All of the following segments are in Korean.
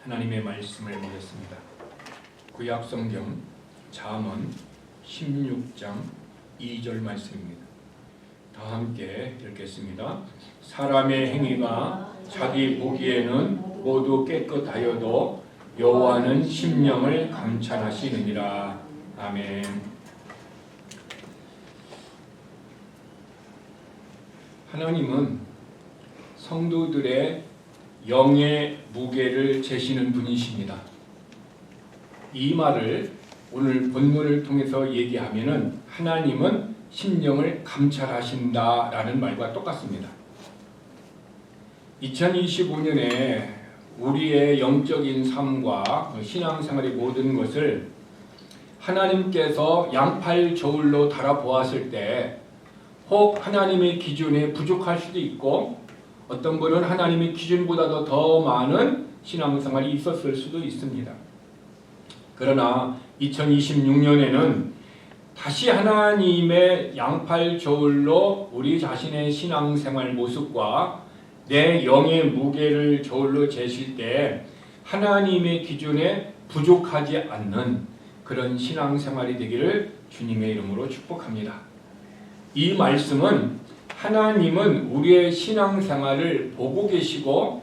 하나님의 말씀을 보겠습니다. 구약성경 잠언 16장 2절 말씀입니다. 다 함께 읽겠습니다. 사람의 행위가 자기 보기에는 모두 깨끗하여도 여호와는 심령을 감찰하시느니라. 아멘. 하나님은 성도들의 영의 무게를 재시는 분이십니다. 이 말을 오늘 본문을 통해서 얘기하면은 하나님은 심령을 감찰하신다라는 말과 똑같습니다. 2025년에 우리의 영적인 삶과 신앙생활의 모든 것을 하나님께서 양팔 저울로 달아보았을 때 혹 하나님의 기준에 부족할 수도 있고 어떤 분은 하나님의 기준보다도 더 많은 신앙생활이 있었을 수도 있습니다. 그러나 2026년에는 다시 하나님의 양팔 저울로 우리 자신의 신앙생활 모습과 내 영의 무게를 저울로 재실 때 하나님의 기준에 부족하지 않는 그런 신앙생활이 되기를 주님의 이름으로 축복합니다. 이 말씀은 하나님은 우리의 신앙생활을 보고 계시고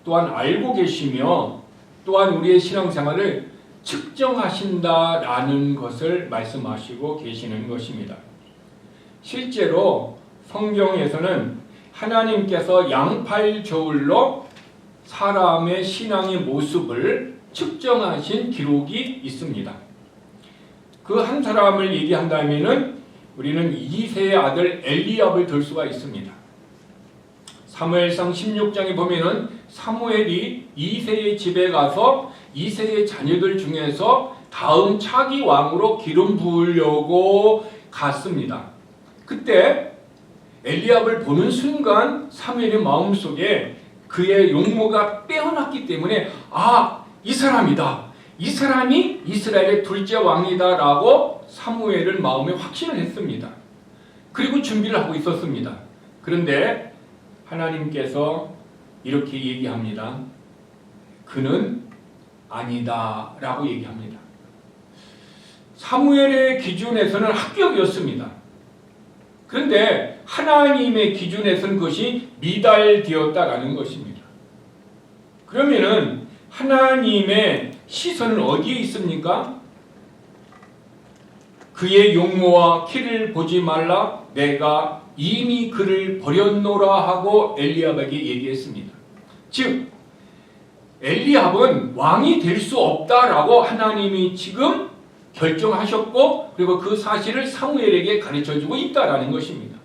또한 알고 계시며 또한 우리의 신앙생활을 측정하신다라는 것을 말씀하시고 계시는 것입니다. 실제로 성경에서는 하나님께서 양팔 저울로 사람의 신앙의 모습을 측정하신 기록이 있습니다. 그 한 사람을 얘기한다면은 우리는 이새의 아들 엘리압을 들 수가 있습니다. 사무엘상 16장에 보면은 사무엘이 이새의 집에 가서 이새의 자녀들 중에서 다음 차기 왕으로 기름 부으려고 갔습니다. 그때 엘리압을 보는 순간 사무엘의 마음속에 그의 용모가 빼어났기 때문에 이 사람이다. 이 사람이 이스라엘의 둘째 왕이다라고 사무엘은 마음에 확신을 했습니다. 그리고 준비를 하고 있었습니다. 그런데 하나님께서 이렇게 얘기합니다. 그는 아니다 라고 얘기합니다. 사무엘의 기준에서는 합격이었습니다. 그런데 하나님의 기준에서는 그것이 미달되었다라는 것입니다. 그러면은 하나님의 시선은 어디에 있습니까? 그의 용모와 키를 보지 말라, 내가 이미 그를 버렸노라 하고 엘리압에게 얘기했습니다. 즉 엘리압은 왕이 될 수 없다라고 하나님이 지금 결정하셨고 그리고 그 사실을 사무엘에게 가르쳐주고 있다라는 것입니다.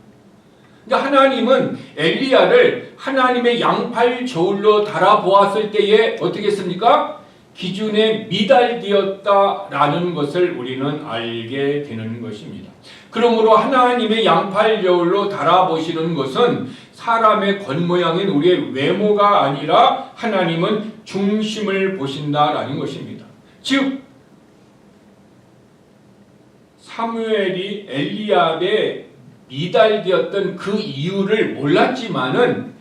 그러니까 하나님은 엘리야를 하나님의 양팔 저울로 달아보았을 때에 어떻게 했습니까? 기준에 미달되었다라는 것을 우리는 알게 되는 것입니다. 그러므로 하나님의 양팔 저울로 달아보시는 것은 사람의 겉모양인 우리의 외모가 아니라 하나님은 중심을 보신다라는 것입니다. 즉 사무엘이 엘리압의 미달되었던 그 이유를 몰랐지만은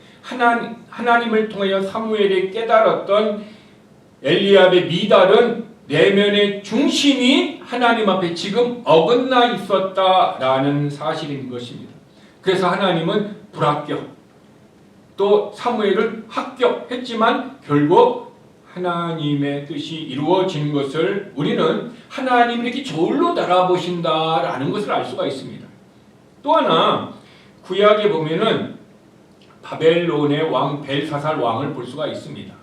하나님을 통하여 사무엘이 깨달았던 엘리압의 미달은 내면의 중심이 하나님 앞에 지금 어긋나 있었다라는 사실인 것입니다. 그래서 하나님은 불합격, 또 사무엘은 합격했지만 결국 하나님의 뜻이 이루어진 것을 우리는 하나님이 이렇게 저울로 달아보신다라는 것을 알 수가 있습니다. 또 하나 구약에 보면은 바벨론의 왕 벨사살 왕을 볼 수가 있습니다.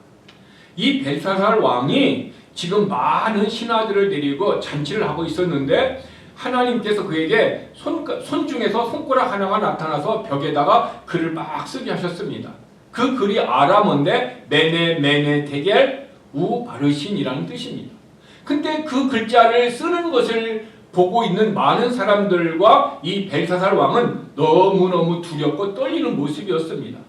이 벨사살 왕이 지금 많은 신하들을 데리고 잔치를 하고 있었는데 하나님께서 그에게 손 중에서 손가락 하나가 나타나서 벽에다가 글을 막 쓰게 하셨습니다. 그 글이 아람어인데 메네 테겔 우바르신이라는 뜻입니다. 근데 그 글자를 쓰는 것을 보고 있는 많은 사람들과 이 벨사살 왕은 너무너무 두렵고 떨리는 모습이었습니다.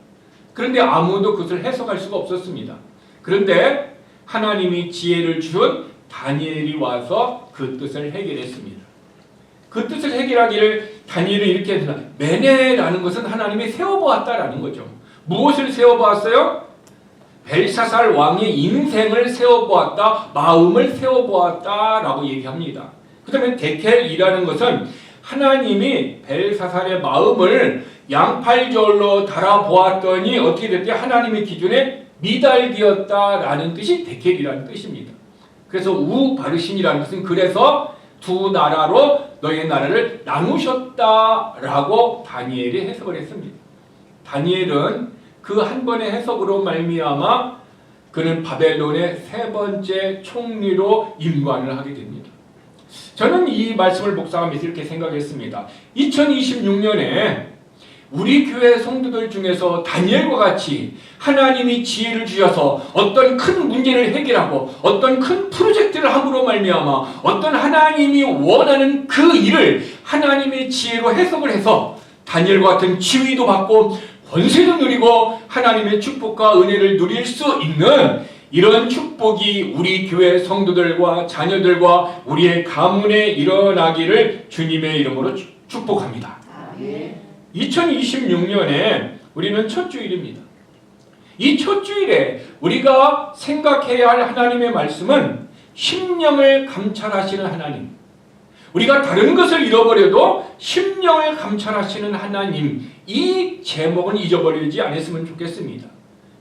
그런데 아무도 그것을 해석할 수가 없었습니다. 그런데 하나님이 지혜를 주신 다니엘이 와서 그 뜻을 해결했습니다. 그 뜻을 해결하기를 다니엘은 이렇게 했습니다. 메네라는 것은 하나님이 세워보았다라는 거죠. 무엇을 세워보았어요? 벨사살 왕의 인생을 세워보았다, 마음을 세워보았다라고 얘기합니다. 그 다음에 데켈이라는 것은 하나님이 벨사살의 마음을 양팔절로 달아보았더니 어떻게 됐대? 하나님의 기준에 미달기였다라는 뜻이 데켈이라는 뜻입니다. 그래서 우바르신이라는 것은 그래서 두 나라로 너의 나라를 나누셨다라고 다니엘이 해석을 했습니다. 다니엘은 그 한 번의 해석으로 말미암아 그는 바벨론의 세 번째 총리로 임관을 하게 됩니다. 저는 이 말씀을 묵상하면서 이렇게 생각했습니다. 2026년에 우리 교회 성도들 중에서 다니엘과 같이 하나님이 지혜를 주셔서 어떤 큰 문제를 해결하고 어떤 큰 프로젝트를 함으로 말미암아 어떤 하나님이 원하는 그 일을 하나님의 지혜로 해석을 해서 다니엘과 같은 지위도 받고 권세도 누리고 하나님의 축복과 은혜를 누릴 수 있는 이런 축복이 우리 교회 성도들과 자녀들과 우리의 가문에 일어나기를 주님의 이름으로 축복합니다. 2026년에 우리는 첫 주일입니다. 이 첫 주일에 우리가 생각해야 할 하나님의 말씀은 심령을 감찰하시는 하나님, 우리가 다른 것을 잃어버려도 심령을 감찰하시는 하나님, 이 제목은 잊어버리지 않았으면 좋겠습니다.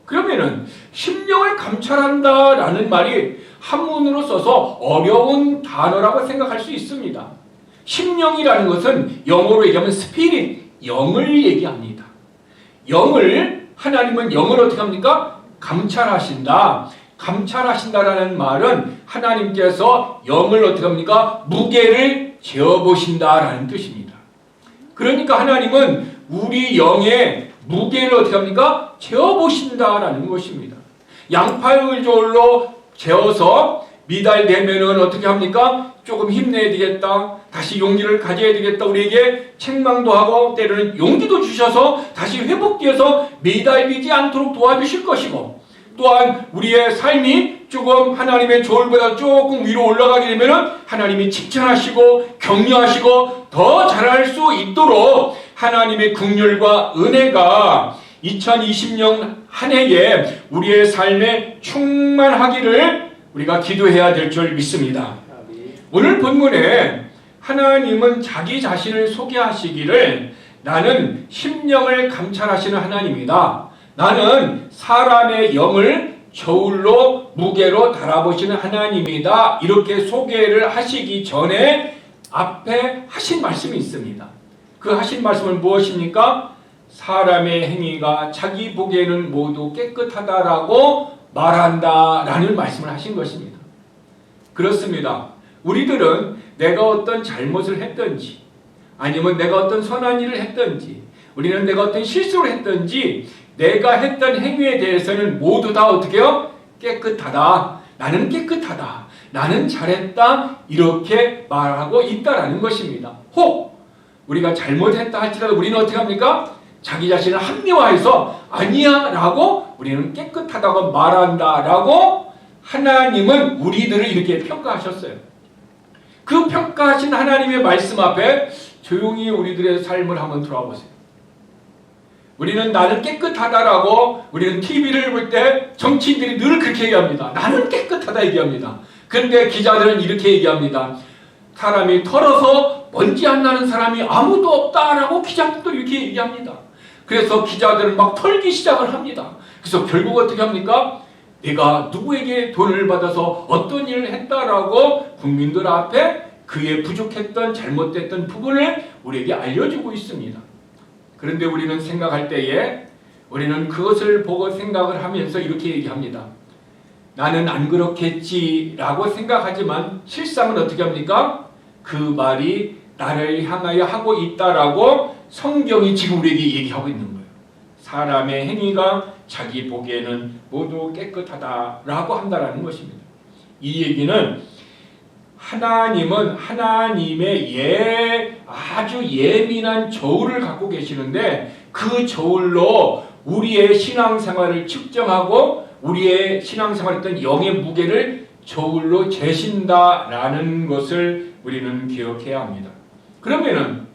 그러면은 심령을 감찰한다라는 말이 한문으로 써서 어려운 단어라고 생각할 수 있습니다. 심령이라는 것은 영어로 얘기하면 스피릿, 영을 얘기합니다. 영을, 하나님은 영을 어떻게 합니까? 감찰하신다. 감찰하신다라는 말은 하나님께서 영을 어떻게 합니까? 무게를 재어보신다라는 뜻입니다. 그러니까 하나님은 우리 영의 무게를 어떻게 합니까? 재어보신다라는 것입니다. 양팔절로 재어서 미달되면은 어떻게 합니까? 조금 힘내야 되겠다. 다시 용기를 가져야 되겠다. 우리에게 책망도 하고 때로는 용기도 주셔서 다시 회복되어서 미달리지 않도록 도와주실 것이고, 또한 우리의 삶이 조금 하나님의 조울보다 조금 위로 올라가게 되면은 하나님이 칭찬하시고 격려하시고 더 잘할 수 있도록 하나님의 긍휼과 은혜가 2020년 한 해에 우리의 삶에 충만하기를 우리가 기도해야 될 줄 믿습니다. 오늘 본문에 하나님은 자기 자신을 소개하시기를 나는 심령을 감찰하시는 하나님이다. 나는 사람의 영을 저울로 무게로 달아보시는 하나님이다. 이렇게 소개를 하시기 전에 앞에 하신 말씀이 있습니다. 그 하신 말씀은 무엇입니까? 사람의 행위가 자기 보기에는 모두 깨끗하다라고 말한다라는 말씀을 하신 것입니다. 그렇습니다. 우리들은 내가 어떤 잘못을 했든지 아니면 내가 어떤 선한 일을 했든지 우리는 내가 어떤 실수를 했든지 내가 했던 행위에 대해서는 모두 다 어떻게 해요? 깨끗하다. 나는 깨끗하다. 나는 잘했다. 이렇게 말하고 있다라는 것입니다. 혹 우리가 잘못했다 할지라도 우리는 어떻게 합니까? 자기 자신을 합리화해서 아니야 라고 우리는 깨끗하다고 말한다라고 하나님은 우리들을 이렇게 평가하셨어요. 그 평가하신 하나님의 말씀 앞에 조용히 우리들의 삶을 한번 돌아와 보세요. 우리는 나는 깨끗하다라고 우리는 TV를 볼 때 정치인들이 늘 그렇게 얘기합니다. 나는 깨끗하다 얘기합니다. 그런데 기자들은 이렇게 얘기합니다. 사람이 털어서 먼지 안 나는 사람이 아무도 없다라고 기자들도 이렇게 얘기합니다. 그래서 기자들은 막 털기 시작을 합니다. 그래서 결국 어떻게 합니까? 내가 누구에게 돈을 받아서 어떤 일을 했다라고 국민들 앞에 그의 부족했던 잘못됐던 부분을 우리에게 알려주고 있습니다. 그런데 우리는 생각할 때에 우리는 그것을 보고 생각을 하면서 이렇게 얘기합니다. 나는 안 그렇겠지라고 생각하지만 실상은 어떻게 합니까? 그 말이 나를 향하여 하고 있다라고 성경이 지금 우리에게 얘기하고 있는 거예요. 사람의 행위가 자기 보기에는 모두 깨끗하다라고 한다라는 것입니다. 이 얘기는 하나님은 하나님의 아주 예민한 저울을 갖고 계시는데 그 저울로 우리의 신앙생활을 측정하고 우리의 신앙생활했던 영의 무게를 저울로 재신다라는 것을 우리는 기억해야 합니다. 그러면은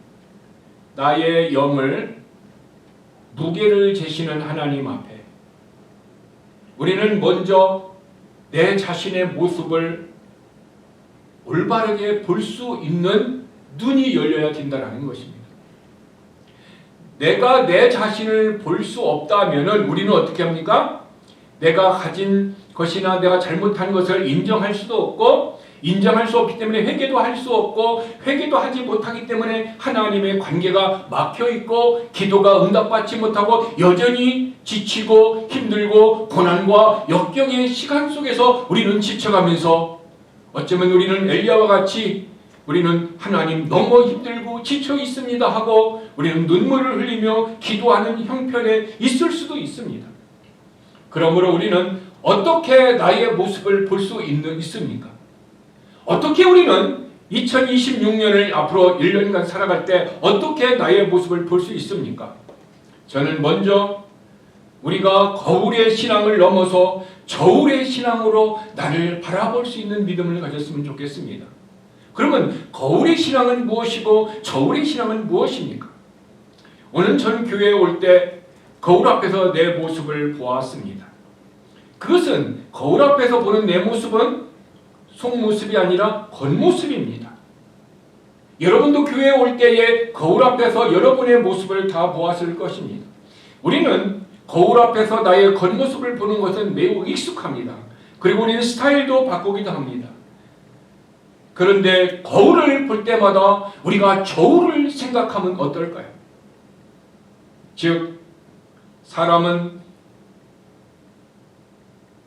나의 영을 무게를 재시는 하나님 앞에 우리는 먼저 내 자신의 모습을 올바르게 볼 수 있는 눈이 열려야 된다는 것입니다. 내가 내 자신을 볼 수 없다면 우리는 어떻게 합니까? 내가 가진 것이나 내가 잘못한 것을 인정할 수도 없고, 인정할 수 없기 때문에 회개도 할 수 없고, 회개도 하지 못하기 때문에 하나님의 관계가 막혀있고 기도가 응답받지 못하고 여전히 지치고 힘들고 고난과 역경의 시간 속에서 우리는 지쳐가면서 어쩌면 우리는 엘리야와 같이 우리는 하나님 너무 힘들고 지쳐 있습니다 하고 우리는 눈물을 흘리며 기도하는 형편에 있을 수도 있습니다. 그러므로 우리는 어떻게 나의 모습을 볼 수 있습니까? 어떻게 우리는 2026년을 앞으로 1년간 살아갈 때 어떻게 나의 모습을 볼 수 있습니까? 저는 먼저 우리가 거울의 신앙을 넘어서 저울의 신앙으로 나를 바라볼 수 있는 믿음을 가졌으면 좋겠습니다. 그러면 거울의 신앙은 무엇이고 저울의 신앙은 무엇입니까? 오늘 전 교회에 올 때 거울 앞에서 내 모습을 보았습니다. 그것은 거울 앞에서 보는 내 모습은 속모습이 아니라 겉모습입니다. 여러분도 교회에 올 때에 거울 앞에서 여러분의 모습을 다 보았을 것입니다. 우리는 거울 앞에서 나의 겉모습을 보는 것은 매우 익숙합니다. 그리고 우리는 스타일도 바꾸기도 합니다. 그런데 거울을 볼 때마다 우리가 저울을 생각하면 어떨까요? 즉, 사람은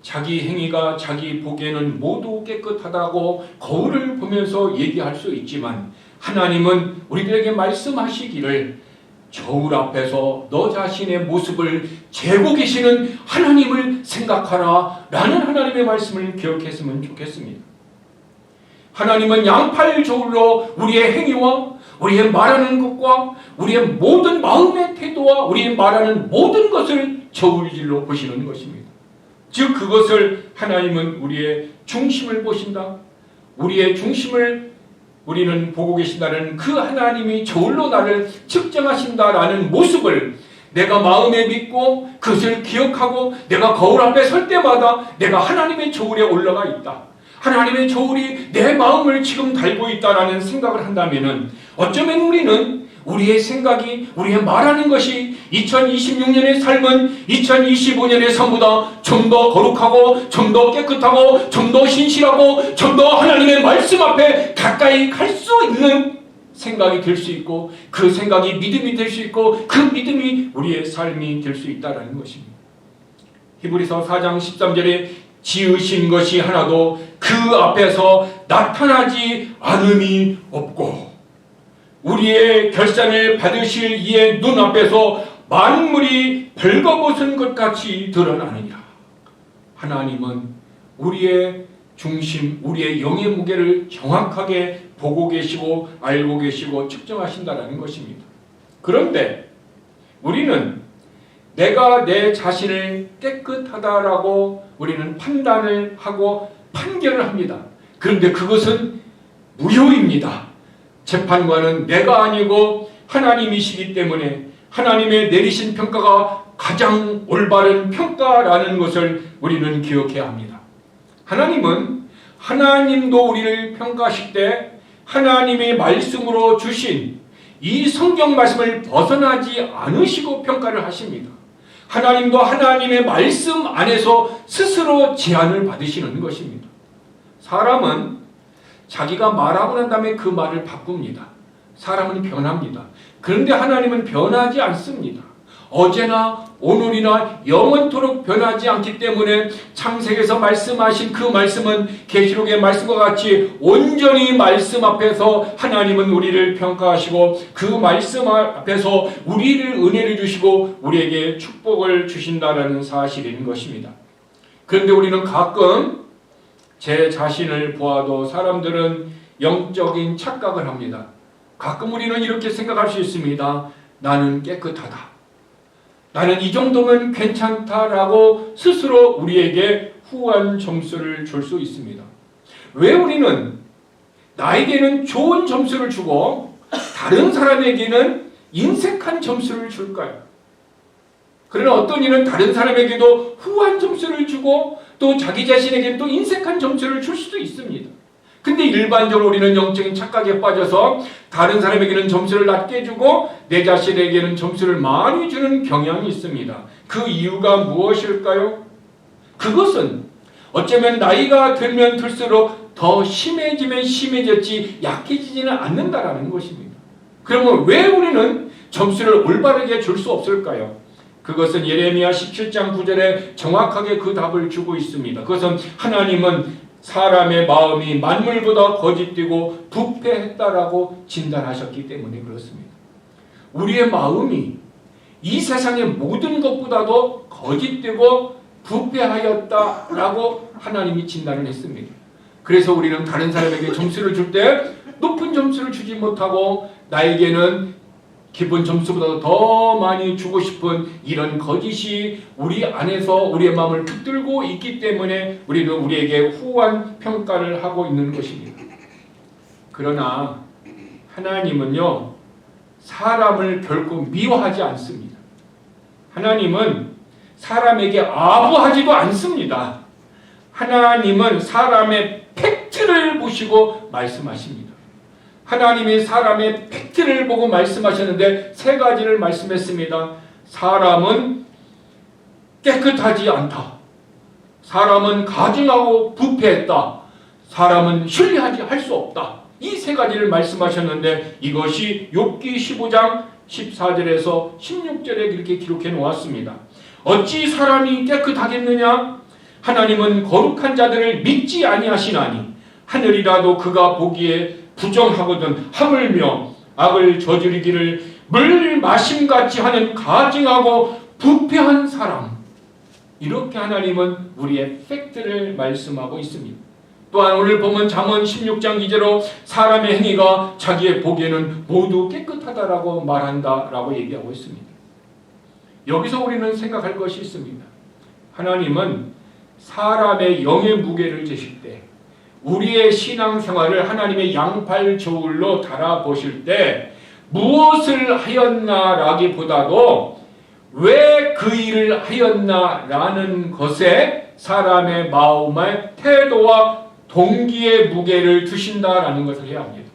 자기 행위가 자기 보기에는 모두 깨끗하다고 거울을 보면서 얘기할 수 있지만 하나님은 우리들에게 말씀하시기를 저울 앞에서 너 자신의 모습을 재고 계시는 하나님을 생각하라 라는 하나님의 말씀을 기억했으면 좋겠습니다. 하나님은 양팔 저울로 우리의 행위와 우리의 말하는 것과 우리의 모든 마음의 태도와 우리의 말하는 모든 것을 저울질로 보시는 것입니다. 즉 그것을 하나님은 우리의 중심을 보신다. 우리의 중심을 우리는 보고 계신다는 그 하나님이 저울로 나를 측정하신다라는 모습을 내가 마음에 믿고 그것을 기억하고 내가 거울 앞에 설 때마다 내가 하나님의 저울에 올라가 있다. 하나님의 저울이 내 마음을 지금 달고 있다라는 생각을 한다면 어쩌면 우리는 우리의 생각이 우리의 말하는 것이 2026년의 삶은 2025년의 삶보다 좀 더 거룩하고 좀 더 깨끗하고 좀 더 신실하고 좀 더 하나님의 말씀 앞에 가까이 갈 수 있는 생각이 될 수 있고 그 생각이 믿음이 될 수 있고 그 믿음이 우리의 삶이 될 수 있다는 것입니다. 히브리서 4장 13절에 지으신 것이 하나도 그 앞에서 나타나지 않음이 없고 우리의 결산을 받으실 이의 눈앞에서 만물이 벌거벗은 것 같이 드러나느니라. 하나님은 우리의 중심, 우리의 영의 무게를 정확하게 보고 계시고 알고 계시고 측정하신다는 것입니다. 그런데 우리는 내가 내 자신을 깨끗하다라고 우리는 판단을 하고 판결을 합니다. 그런데 그것은 무효입니다. 재판관은 내가 아니고 하나님이시기 때문에 하나님의 내리신 평가가 가장 올바른 평가라는 것을 우리는 기억해야 합니다. 하나님은 하나님도 우리를 평가하실 때 하나님의 말씀으로 주신 이 성경 말씀을 벗어나지 않으시고 평가를 하십니다. 하나님도 하나님의 말씀 안에서 스스로 제한을 받으시는 것입니다. 사람은 자기가 말하고 난 다음에 그 말을 바꿉니다. 사람은 변합니다. 그런데 하나님은 변하지 않습니다. 어제나 오늘이나 영원토록 변하지 않기 때문에 창세기에서 말씀하신 그 말씀은 계시록의 말씀과 같이 온전히 말씀 앞에서 하나님은 우리를 평가하시고 그 말씀 앞에서 우리를 은혜를 주시고 우리에게 축복을 주신다는 사실인 것입니다. 그런데 우리는 가끔 제 자신을 보아도 사람들은 영적인 착각을 합니다. 가끔 우리는 이렇게 생각할 수 있습니다. 나는 깨끗하다. 나는 이 정도면 괜찮다라고 스스로 우리에게 후한 점수를 줄 수 있습니다. 왜 우리는 나에게는 좋은 점수를 주고 다른 사람에게는 인색한 점수를 줄까요? 그러나 어떤 이는 다른 사람에게도 후한 점수를 주고 또 자기 자신에게 또 인색한 점수를 줄 수도 있습니다. 근데 일반적으로 우리는 영적인 착각에 빠져서 다른 사람에게는 점수를 낮게 주고 내 자신에게는 점수를 많이 주는 경향이 있습니다. 그 이유가 무엇일까요? 그것은 어쩌면 나이가 들면 들수록 더 심해지면 심해졌지 약해지지는 않는다라는 것입니다. 그러면 왜 우리는 점수를 올바르게 줄 수 없을까요? 그것은 예레미야 17장 9절에 정확하게 그 답을 주고 있습니다. 그것은 하나님은 사람의 마음이 만물보다 거짓되고 부패했다라고 진단하셨기 때문에 그렇습니다. 우리의 마음이 이 세상의 모든 것보다도 거짓되고 부패하였다라고 하나님이 진단을 했습니다. 그래서 우리는 다른 사람에게 점수를 줄 때 높은 점수를 주지 못하고 나에게는 기본 점수보다 더 많이 주고 싶은 이런 거짓이 우리 안에서 우리의 마음을 붙들고 있기 때문에 우리는 우리에게 후한 평가를 하고 있는 것입니다. 그러나 하나님은요, 사람을 결코 미워하지 않습니다. 하나님은 사람에게 아부하지도 않습니다. 하나님은 사람의 팩트를 보시고 말씀하십니다. 하나님이 사람의 팩트를 보고 말씀하셨는데 세 가지를 말씀했습니다. 사람은 깨끗하지 않다. 사람은 가증하고 부패했다. 사람은 신뢰하지 할 수 없다. 이 세 가지를 말씀하셨는데 이것이 욥기 15장 14절에서 16절에 그렇게 기록해 놓았습니다. 어찌 사람이 깨끗하겠느냐? 하나님은 거룩한 자들을 믿지 아니하시나니 하늘이라도 그가 보기에 부정하거든 하물며 악을 저지르기를 물 마심같이 하는 가증하고 부패한 사람. 이렇게 하나님은 우리의 팩트를 말씀하고 있습니다. 또한 오늘 보면 잠언 16장 2절로 사람의 행위가 자기의 보기에는 모두 깨끗하다라고 말한다라고 얘기하고 있습니다. 여기서 우리는 생각할 것이 있습니다. 하나님은 사람의 영의 무게를 재실 때 우리의 신앙생활을 하나님의 양팔 저울로 달아보실 때 무엇을 하였나라기보다도 왜 그 일을 하였나라는 것에 사람의 마음의 태도와 동기의 무게를 두신다라는 것을 해야 합니다.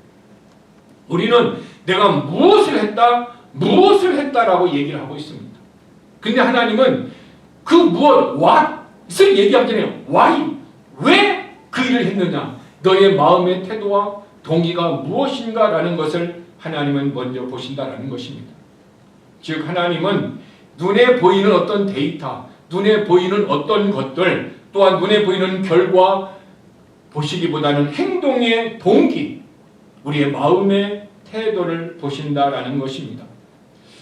우리는 내가 무엇을 했다라고 얘기를 하고 있습니다. 근데 하나님은 그 무엇, what을 얘기하기 전에 why, 왜 그 일을 했느냐, 너의 마음의 태도와 동기가 무엇인가라는 것을 하나님은 먼저 보신다라는 것입니다. 즉 하나님은 눈에 보이는 어떤 데이터, 눈에 보이는 어떤 것들, 또한 눈에 보이는 결과 보시기보다는 행동의 동기, 우리의 마음의 태도를 보신다라는 것입니다.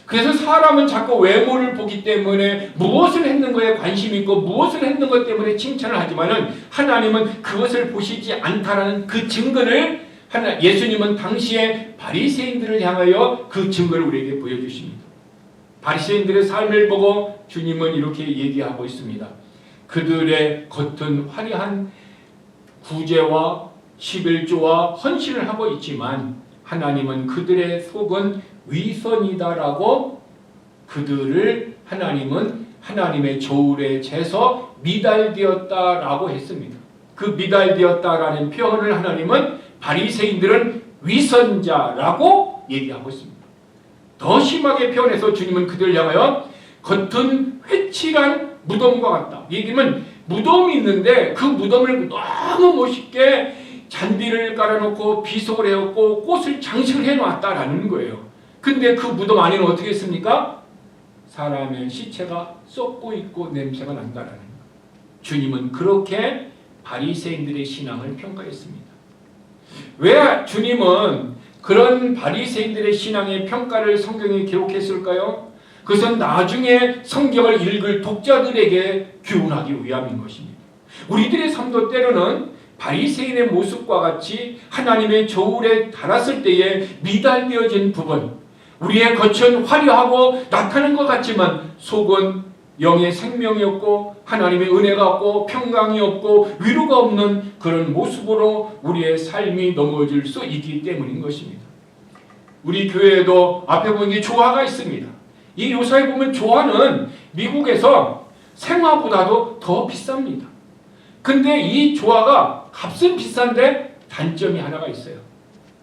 그래서 사람은 자꾸 외모를 보기 때문에 무엇을 했는 거에 관심이 있고 무엇을 했는 것 때문에 칭찬을 하지만은 하나님은 그것을 보시지 않다라는 그 증거를 예수님은 당시에 바리새인들을 향하여 그 증거를 우리에게 보여주십니다. 바리새인들의 삶을 보고 주님은 이렇게 얘기하고 있습니다. 그들의 겉은 화려한 구제와 11조와 헌신을 하고 있지만 하나님은 그들의 속은 위선이다라고 그들을 하나님은 하나님의 저울에 재서 미달되었다라고 했습니다. 그 미달되었다라는 표현을 하나님은 바리새인들은 위선자라고 얘기하고 있습니다. 더 심하게 표현해서 주님은 그들을 향하여 겉은 회칠한 무덤과 같다. 얘기는 무덤이 있는데 그 무덤을 너무 멋있게 잔디를 깔아놓고 비석을 해놓고 꽃을 장식을 해놨다라는 거예요. 근데 그 무덤 안에는 어떻게 했습니까? 사람의 시체가 썩고 있고 냄새가 난다라는 거예요. 주님은 그렇게 바리새인들의 신앙을 평가했습니다. 왜 주님은 그런 바리새인들의 신앙의 평가를 성경에 기록했을까요? 그것은 나중에 성경을 읽을 독자들에게 교훈하기 위함인 것입니다. 우리들의 삶도 때로는 바리새인의 모습과 같이 하나님의 저울에 달았을 때에 미달되어진 부분, 우리의 겉은 화려하고 나타나는 것 같지만 속은 영의 생명이 없고 하나님의 은혜가 없고 평강이 없고 위로가 없는 그런 모습으로 우리의 삶이 넘어질 수 있기 때문인 것입니다. 우리 교회에도 앞에 보니 조화가 있습니다. 이 요사에 보면 조화는 미국에서 생화보다도 더 비쌉니다. 근데 이 조화가 값은 비싼데 단점이 하나가 있어요.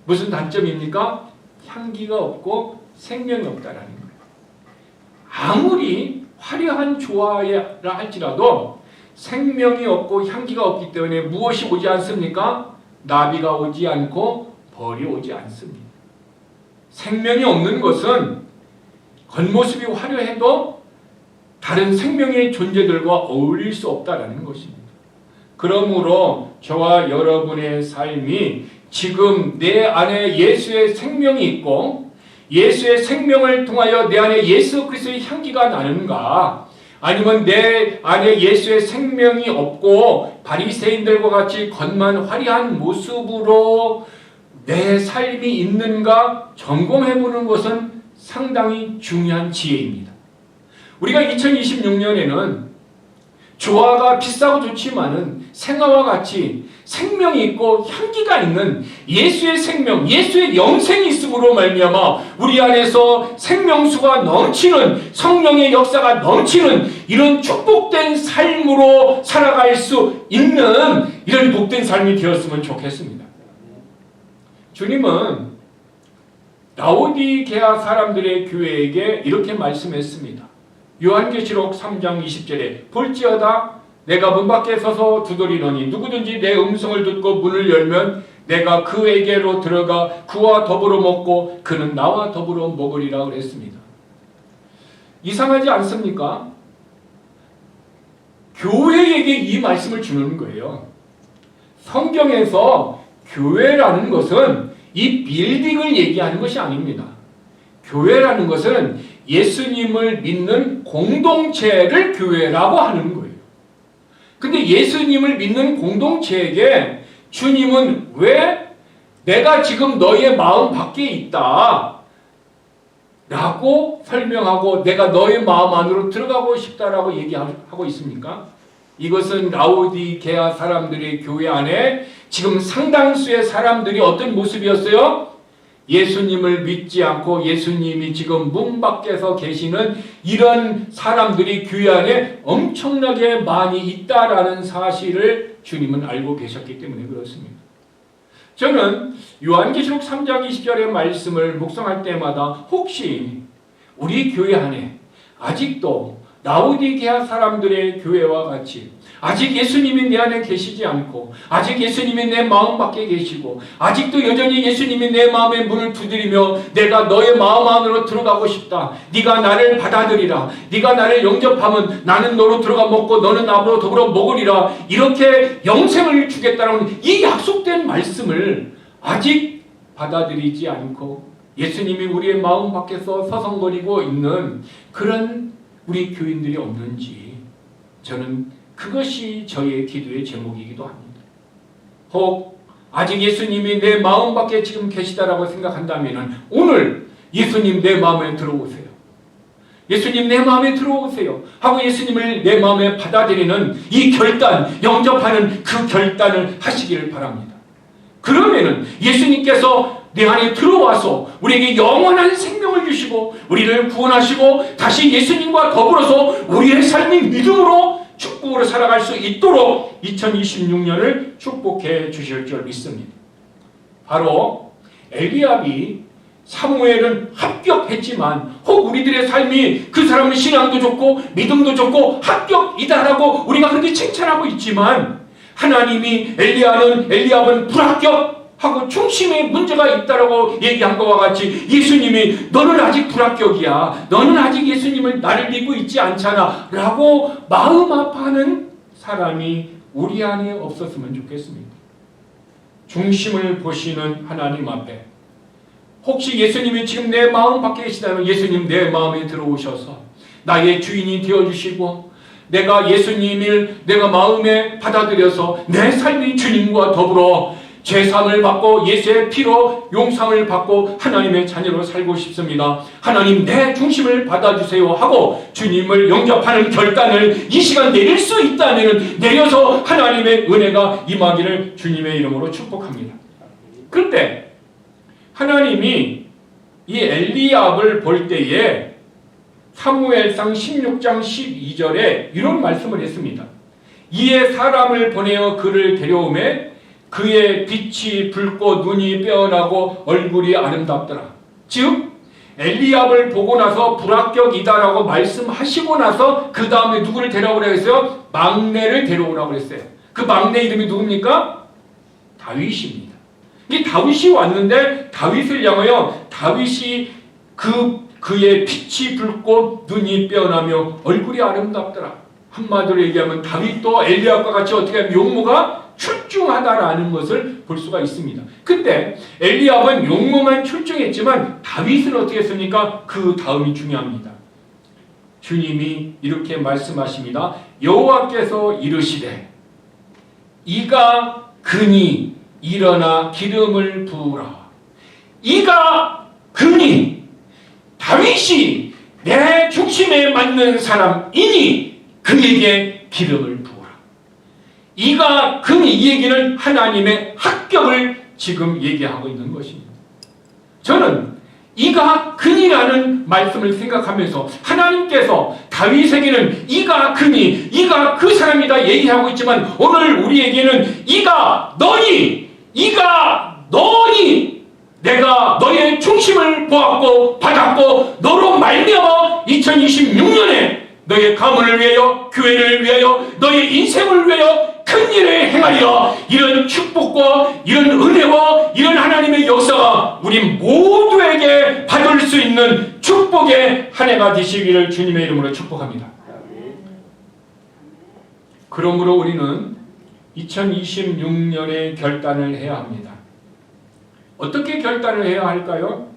무슨 단점입니까? 향기가 없고 생명이 없다라는 거예요. 아무리 화려한 조화라 할지라도 생명이 없고 향기가 없기 때문에 무엇이 오지 않습니까? 나비가 오지 않고 벌이 오지 않습니다. 생명이 없는 것은 겉모습이 화려해도 다른 생명의 존재들과 어울릴 수 없다는 것입니다. 그러므로 저와 여러분의 삶이 지금 내 안에 예수의 생명이 있고 예수의 생명을 통하여 내 안에 예수 그리스도의 향기가 나는가, 아니면 내 안에 예수의 생명이 없고 바리새인들과 같이 겉만 화려한 모습으로 내 삶이 있는가 점검해보는 것은 상당히 중요한 지혜입니다. 우리가 2026년에는 조화가 비싸고 좋지만은 생화와 같이 생명이 있고 향기가 있는 예수의 생명, 예수의 영생이 있음으로 말미암아 우리 안에서 생명수가 넘치는, 성령의 역사가 넘치는 이런 축복된 삶으로 살아갈 수 있는 이런 복된 삶이 되었으면 좋겠습니다. 주님은 라오디게아 사람들의 교회에게 이렇게 말씀했습니다. 요한계시록 3장 20절에 볼지어다 내가 문 밖에 서서 두드리노니 누구든지 내 음성을 듣고 문을 열면 내가 그에게로 들어가 그와 더불어 먹고 그는 나와 더불어 먹으리라 그랬습니다. 이상하지 않습니까? 교회에게 이 말씀을 주는 거예요. 성경에서 교회라는 것은 이 빌딩을 얘기하는 것이 아닙니다. 교회라는 것은 예수님을 믿는 공동체를 교회라고 하는 거예요. 근데 예수님을 믿는 공동체에게 주님은 왜 내가 지금 너의 마음 밖에 있다 라고 설명하고 내가 너의 마음 안으로 들어가고 싶다라고 얘기하고 있습니까? 이것은 라오디게아 사람들의 교회 안에 지금 상당수의 사람들이 어떤 모습이었어요? 예수님을 믿지 않고 예수님이 지금 문 밖에서 계시는 이런 사람들이 교회 안에 엄청나게 많이 있다라는 사실을 주님은 알고 계셨기 때문에 그렇습니다. 저는 요한계시록 3장 20절의 말씀을 묵상할 때마다 혹시 우리 교회 안에 아직도 라오디게아 사람들의 교회와 같이 아직 예수님이 내 안에 계시지 않고 아직 예수님이 내 마음 밖에 계시고 아직도 여전히 예수님이 내 마음의 문을 두드리며 내가 너의 마음 안으로 들어가고 싶다. 네가 나를 받아들이라. 네가 나를 영접하면 나는 너로 들어가 먹고 너는 나로 더불어 먹으리라. 이렇게 영생을 주겠다는 이 약속된 말씀을 아직 받아들이지 않고 예수님이 우리의 마음 밖에서 서성거리고 있는 그런 우리 교인들이 없는지 저는 그것이 저의 기도의 제목이기도 합니다. 혹 아직 예수님이 내 마음 밖에 지금 계시다라고 생각한다면 오늘 예수님 내 마음에 들어오세요. 예수님 내 마음에 들어오세요 하고 예수님을 내 마음에 받아들이는 이 결단, 영접하는 그 결단을 하시기를 바랍니다. 그러면은 예수님께서 내 안에 들어와서 우리에게 영원한 생명을 주시고 우리를 구원하시고 다시 예수님과 더불어서 우리의 삶이 믿음으로 축복으로 살아갈 수 있도록 2026년을 축복해 주실 줄 믿습니다. 바로 엘리압이 사무엘은 합격했지만 혹 우리들의 삶이 그 사람은 신앙도 좋고 믿음도 좋고 합격이다라고 우리가 그렇게 칭찬하고 있지만 하나님이 엘리압은 불합격하고 중심에 문제가 있다라고 얘기한 것과 같이 예수님이 너는 아직 불합격이야. 너는 아직 예수님을 나를 믿고 있지 않잖아 라고 마음 아파하는 사람이 우리 안에 없었으면 좋겠습니다. 중심을 보시는 하나님 앞에 혹시 예수님이 지금 내 마음 밖에 계시다면 예수님 내 마음에 들어오셔서 나의 주인이 되어주시고 내가 예수님을 내가 마음에 받아들여서 내 삶이 주님과 더불어 죄사함을 받고 예수의 피로 용상을 받고 하나님의 자녀로 살고 싶습니다. 하나님 내 중심을 받아주세요 하고 주님을 영접하는 결단을 이 시간 내릴 수 있다면 내려서 하나님의 은혜가 임하기를 주님의 이름으로 축복합니다. 그런데 하나님이 이 엘리압을 볼 때에 사무엘상 16장 12절에 이런 말씀을 했습니다. 이에 사람을 보내어 그를 데려오매 그의 빛이 붉고 눈이 빼어나고 얼굴이 아름답더라. 즉 엘리압을 보고 나서 불합격이다라고 말씀하시고 나서 그 다음에 누구를 데려오라고 했어요? 막내를 데려오라고 했어요. 그 막내 이름이 누굽니까? 다윗입니다. 이 다윗이 왔는데 다윗을 향하여 다윗이 그의 빛이 붉고 눈이 빼어나며 얼굴이 아름답더라. 한마디로 얘기하면 다윗도 엘리압과 같이 어떻게 하면 용모가 출중하다라는 것을 볼 수가 있습니다. 근데 엘리압은 용모만 출중했지만 다윗은 어떻게 했습니까? 그 다음이 중요합니다. 주님이 이렇게 말씀하십니다. 여호와께서 이르시되 이가 그니 일어나 기름을 부으라. 이가 그니 다윗이 내 중심에 맞는 사람이니 그에게 기름을 부으라. 이가 그니 이 얘기는 하나님의 합격을 지금 얘기하고 있는 것입니다. 저는 이가 그니라는 말씀을 생각하면서 하나님께서 다윗에게는 이가 그니, 이가 그 사람이다 얘기하고 있지만 오늘 우리에게는 이가 너니 내가 너의 중심을 보았고 받았고 너로 말미암아 2026년에 너의 가문을 위하여 교회를 위하여 너의 인생을 위하여 큰 일을 행하리라. 이런 축복과 이런 은혜와 이런 하나님의 역사가 우리 모두에게 받을 수 있는 축복의 한 해가 되시기를 주님의 이름으로 축복합니다. 그러므로 우리는 2026년에 결단을 해야 합니다. 어떻게 결단을 해야 할까요?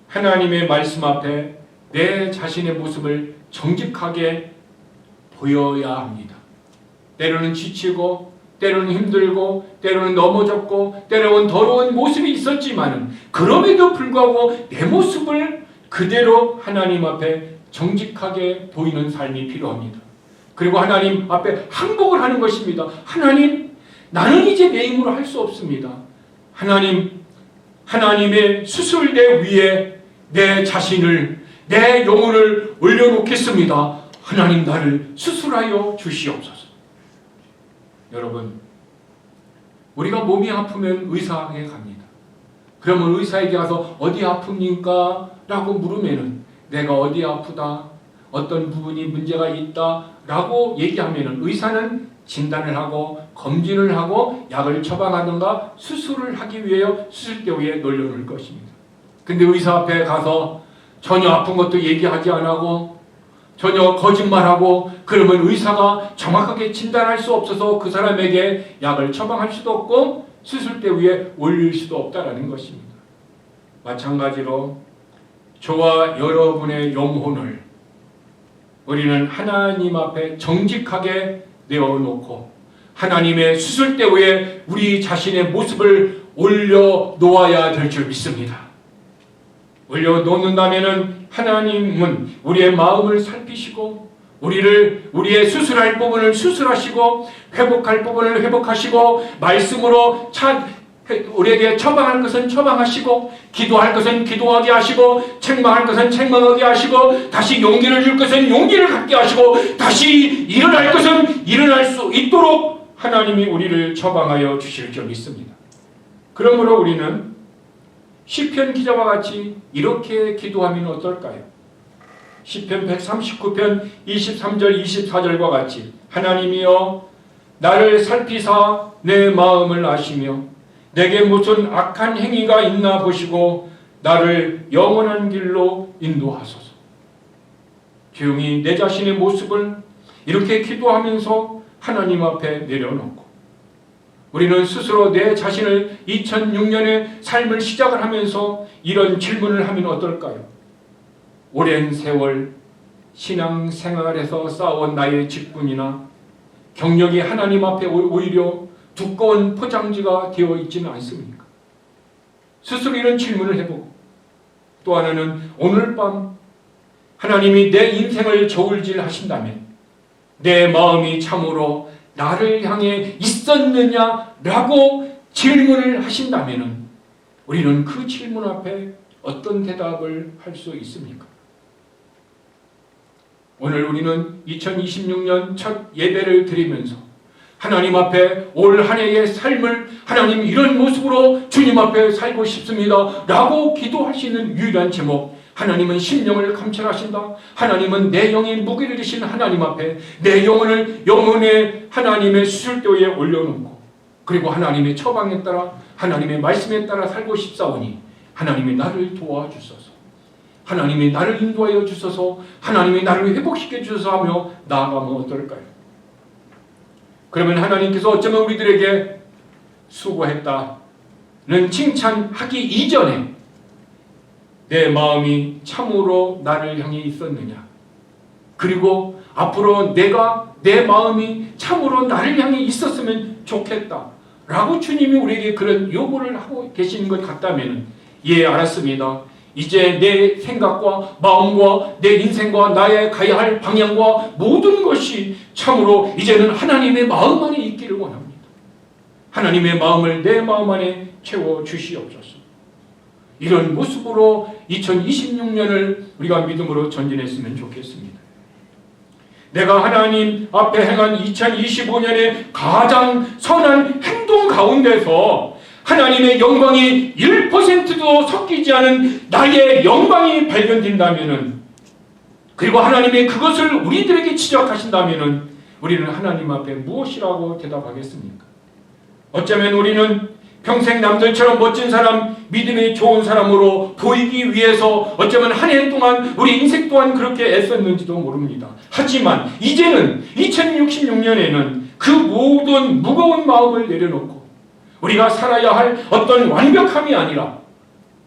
하나님의 말씀 앞에 내 자신의 모습을 정직하게 보여야 합니다. 때로는 지치고 때로는 힘들고 때로는 넘어졌고 때로는 더러운 모습이 있었지만 그럼에도 불구하고 내 모습을 그대로 하나님 앞에 정직하게 보이는 삶이 필요합니다. 그리고 하나님 앞에 항복을 하는 것입니다. 하나님, 나는 이제 내 힘으로 할 수 없습니다. 하나님의 수술대 위에 내 자신을, 내 영혼을 올려놓겠습니다. 하나님, 나를 수술하여 주시옵소서. 여러분, 우리가 몸이 아프면 의사에게 갑니다. 그러면 의사에게 가서 어디 아픕니까? 라고 물으면은 내가 어디 아프다, 어떤 부분이 문제가 있다 라고 얘기하면은 의사는 진단을 하고 검진을 하고 약을 처방하든가 수술을 하기 위해 수술대 위에 놀려놓을 것입니다. 근데 의사 앞에 가서 전혀 아픈 것도 얘기하지 안 하고 전혀 거짓말하고 그러면 의사가 정확하게 진단할 수 없어서 그 사람에게 약을 처방할 수도 없고 수술대 위에 올릴 수도 없다라는 것입니다. 마찬가지로 저와 여러분의 영혼을 우리는 하나님 앞에 정직하게 내어놓고 하나님의 수술대 위에 우리 자신의 모습을 올려놓아야 될 줄 믿습니다. 올려놓는다면 하나님은 우리의 마음을 살피시고 우리의 수술할 부분을 수술하시고 회복할 부분을 회복하시고 말씀으로 우리에게 처방할 것은 처방하시고 기도할 것은 기도하게 하시고 책망할 것은 책망하게 하시고 다시 용기를 줄 것은 용기를 갖게 하시고 다시 일어날 것은 일어날 수 있도록 하나님이 우리를 처방하여 주실 줄 믿습니다. 그러므로 우리는 시편 기자와 같이 이렇게 기도하면 어떨까요? 시편 139편 23절 24절과 같이 하나님이여 나를 살피사 내 마음을 아시며 내게 무슨 악한 행위가 있나 보시고 나를 영원한 길로 인도하소서. 조용히 내 자신의 모습을 이렇게 기도하면서 하나님 앞에 내려놓고 우리는 스스로 내 자신을 2006년의 삶을 시작을 하면서 이런 질문을 하면 어떨까요? 오랜 세월 신앙생활에서 쌓아온 나의 직분이나 경력이 하나님 앞에 오히려 두꺼운 포장지가 되어 있지는 않습니까? 스스로 이런 질문을 해보고 또 하나는 오늘 밤 하나님이 내 인생을 저울질 하신다면 내 마음이 참으로 나를 향해 있었느냐라고 질문을 하신다면 우리는 그 질문 앞에 어떤 대답을 할 수 있습니까? 오늘 우리는 2026년 첫 예배를 드리면서 하나님 앞에 올 한 해의 삶을 하나님 이런 모습으로 주님 앞에 살고 싶습니다 라고 기도할 수 있는 유일한 제목, 하나님은 심령을 감찰하신다. 하나님은 내 영의 무게를 지신 하나님 앞에 내 영혼을 영혼의 하나님의 수술대에 올려놓고, 그리고 하나님의 처방에 따라 하나님의 말씀에 따라 살고 싶사오니 하나님이 나를 도와주소서, 하나님이 나를 인도하여 주소서, 하나님이 나를 회복시켜 주소서 하며 나아가면 어떨까요? 그러면 하나님께서 어쩌면 우리들에게 수고했다는 칭찬하기 이전에 내 마음이 참으로 나를 향해 있었느냐, 그리고 앞으로 내 마음이 참으로 나를 향해 있었으면 좋겠다 라고 주님이 우리에게 그런 요구를 하고 계시는 것 같다면, 예, 알았습니다. 이제 내 생각과 마음과 내 인생과 나의 가야 할 방향과 모든 것이 참으로 이제는 하나님의 마음 안에 있기를 원합니다. 하나님의 마음을 내 마음 안에 채워 주시옵소서. 이런 모습으로 2026년을 우리가 믿음으로 전진했으면 좋겠습니다. 내가 하나님 앞에 행한 2025년의 가장 선한 행동 가운데서 하나님의 영광이 1%도 섞이지 않은 나의 영광이 발견된다면, 그리고 하나님이 그것을 우리들에게 지적하신다면 우리는 하나님 앞에 무엇이라고 대답하겠습니까? 어쩌면 우리는 평생 남들처럼 멋진 사람, 믿음이 좋은 사람으로 보이기 위해서 어쩌면 한 해 동안 우리 인생 또한 그렇게 애썼는지도 모릅니다. 하지만 이제는 2066년에는 그 모든 무거운 마음을 내려놓고 우리가 살아야 할 어떤 완벽함이 아니라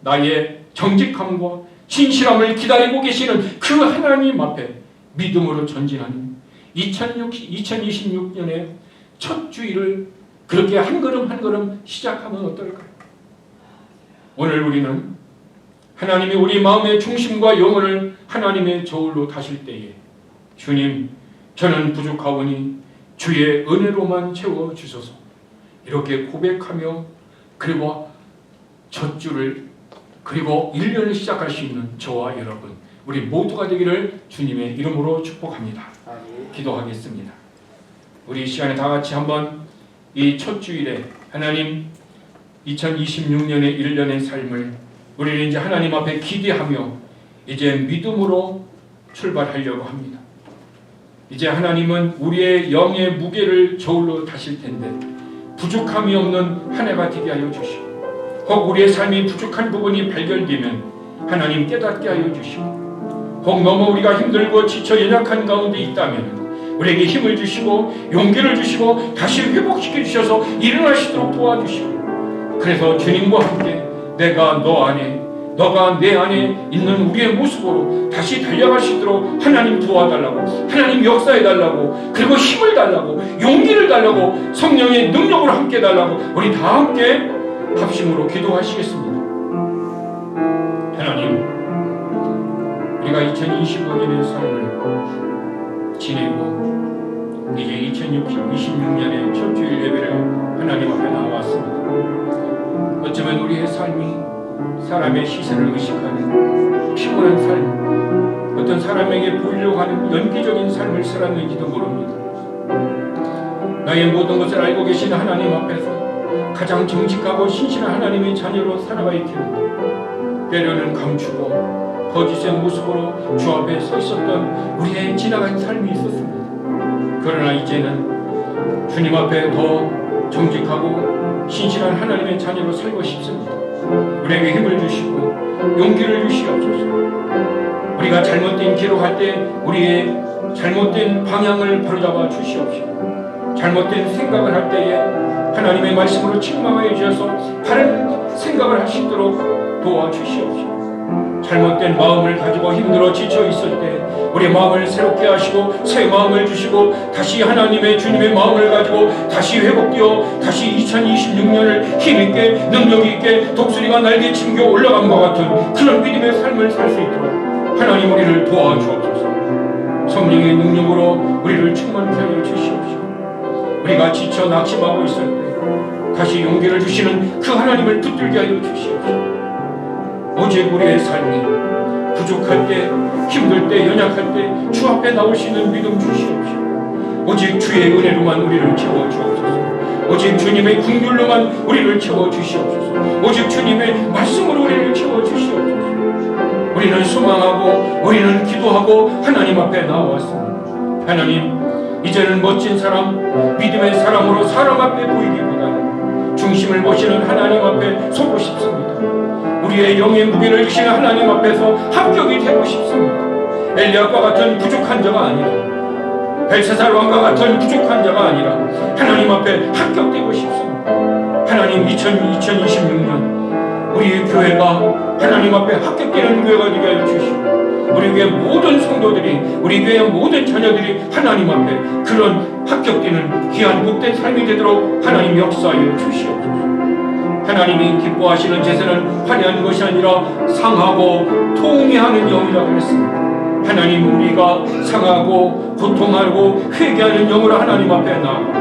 나의 정직함과 진실함을 기다리고 계시는 그 하나님 앞에 믿음으로 전진하는 2026년의 첫 주일을 그렇게 한 걸음 한 걸음 시작하면 어떨까요? 오늘 우리는 하나님이 우리 마음의 중심과 영혼을 하나님의 저울로 다실 때에, 주님, 저는 부족하오니 주의 은혜로만 채워주소서, 이렇게 고백하며 그리고 첫 주를 그리고 1년을 시작할 수 있는 저와 여러분, 우리 모두가 되기를 주님의 이름으로 축복합니다. 기도하겠습니다. 우리 이 시간에 다 같이 한번 이 첫 주일에 하나님 2026년의 1년의 삶을 우리는 이제 하나님 앞에 기대하며 이제 믿음으로 출발하려고 합니다. 이제 하나님은 우리의 영의 무게를 저울로 다실 텐데 부족함이 없는 한 해가 되게 하여 주시고, 혹 우리의 삶이 부족한 부분이 발견되면 하나님 깨닫게 하여 주시고, 혹 너무 우리가 힘들고 지쳐 연약한 가운데 있다면 우리에게 힘을 주시고 용기를 주시고 다시 회복시켜 주셔서 일어나시도록 도와주시고, 그래서 주님과 함께 내가 너 안에 너가 내 안에 있는 우리의 모습으로 다시 달려갈 수 있도록 하나님 도와달라고, 하나님 역사해달라고, 그리고 힘을 달라고, 용기를 달라고, 성령의 능력으로 함께 달라고 우리 다 함께 합심으로 기도하시겠습니다. 하나님, 우리가 2025년의 삶을 지내고 이제 2026년의 첫 주일 예배를 하나님 앞에 나왔습니다. 어쩌면 우리의 삶이 사람의 시선을 의식하는 피곤한 삶, 어떤 사람에게 보이려고 하는 연기적인 삶을 살았는지도 모릅니다. 나의 모든 것을 알고 계신 하나님 앞에서 가장 정직하고 신실한 하나님의 자녀로 살아가 있기를 때로는 감추고 거짓의 모습으로 주 앞에 서 있었던 우리의 지나간 삶이 있었습니다. 그러나 이제는 주님 앞에 더 정직하고 신실한 하나님의 자녀로 살고 싶습니다. 우리에게 힘을 주시고 용기를 주시옵소서. 우리가 잘못된 길로 갈 때 우리의 잘못된 방향을 바로잡아 주시옵시고, 잘못된 생각을 할 때에 하나님의 말씀으로 책망하여 주셔서 바른 생각을 할 수 있도록 도와주시옵시고, 잘못된 마음을 가지고 힘들어 지쳐 있을 때 우리 마음을 새롭게 하시고 새 마음을 주시고 다시 하나님의 주님의 마음을 가지고 다시 회복되어 다시 2026년을 힘있게 능력있게 독수리가 날개 침겨 올라간 것 같은 그런 믿음의 삶을 살 수 있도록 하나님 우리를 도와주옵소서. 성령의 능력으로 우리를 충만케 하여 주시옵시고, 우리가 지쳐 낙심하고 있을 때 다시 용기를 주시는 그 하나님을 붙들게 하여 주시옵시고, 오직 우리의 삶이 부족할 때, 힘들 때, 연약할 때 주 앞에 나올 수 있는 믿음 주시옵시고, 오직 주의 은혜로만 우리를 채워 주옵소서. 오직 주님의 긍휼로만 우리를 채워 주시옵소서. 오직 주님의 말씀으로 우리를 채워 주시옵소서. 우리는 소망하고 우리는 기도하고 하나님 앞에 나왔습니다. 하나님, 이제는 멋진 사람, 믿음의 사람으로 사람 앞에 보이기보다는 중심을 보시는 하나님 앞에 서고 싶습니다. 우리의 영의 무게를 주시는 하나님 앞에서 합격이 되고 싶습니다. 엘리야과 같은 부족한 자가 아니라, 벨사살 왕과 같은 부족한 자가 아니라 하나님 앞에 합격되고 싶습니다. 하나님, 2026년 우리 교회가 하나님 앞에 합격되는 교회가 되게 하여 주시고, 우리 교회 모든 성도들이, 우리 교회 모든 자녀들이 하나님 앞에 그런 합격되는 귀한 복된 삶이 되도록 하나님 역사하여 주시옵소서. 하나님이 기뻐하시는 제사는 화려한 것이 아니라 상하고 통회하는 영이라고 했습니다. 하나님, 우리가 상하고 고통하고 회개하는 영으로 하나님 앞에 나아가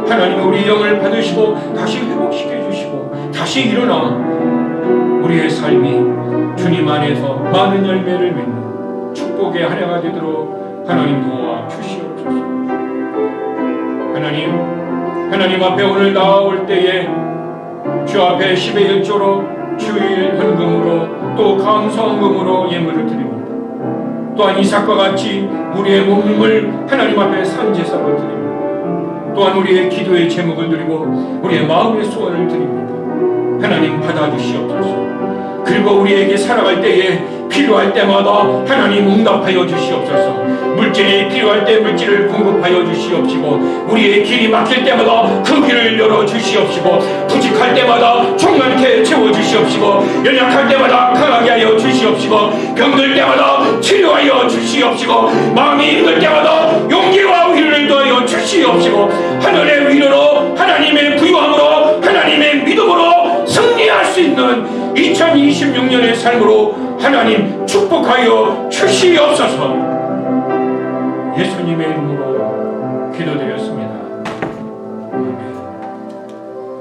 하나님 우리 영을 받으시고 다시 회복시켜 주시고 다시 일어나 우리의 삶이 주님 안에서 많은 열매를 맺는 축복의 한 해가 되도록 하나님 도와 주시옵소서. 하나님 앞에 오늘 나아올 때에 주 앞에 10의 1조로 주일 헌금으로 또 감사헌금으로 예물을 드립니다. 또한 이삭과 같이 우리의 몸을 하나님 앞에 산제사로 드립니다. 또한 우리의 기도의 제목을 드리고 우리의 마음의 소원을 드립니다. 하나님, 받아주시옵소서. 그리고 우리에게 살아갈 때에 필요할 때마다 하나님 응답하여 주시옵소서. 물질이 필요할 때 물질을 공급하여 주시옵시고, 우리의 길이 막힐 때마다 그 길을 열어 주시옵시고, 부족할 때마다 충만케 채워 주시옵시고, 연약할 때마다 강하게 하여 주시옵시고, 병들 때마다 치료하여 주시옵시고, 마음이 힘들 때마다 용기와 위로를 더하여 주시옵시고, 하늘의 위로로 하나님의 부유함으로 하나님의 믿음으로 승리할 수 있는 2026년의 삶으로 하나님 축복하여 주시옵소서. 예수님의 이름으로 기도드렸습니다. 아멘.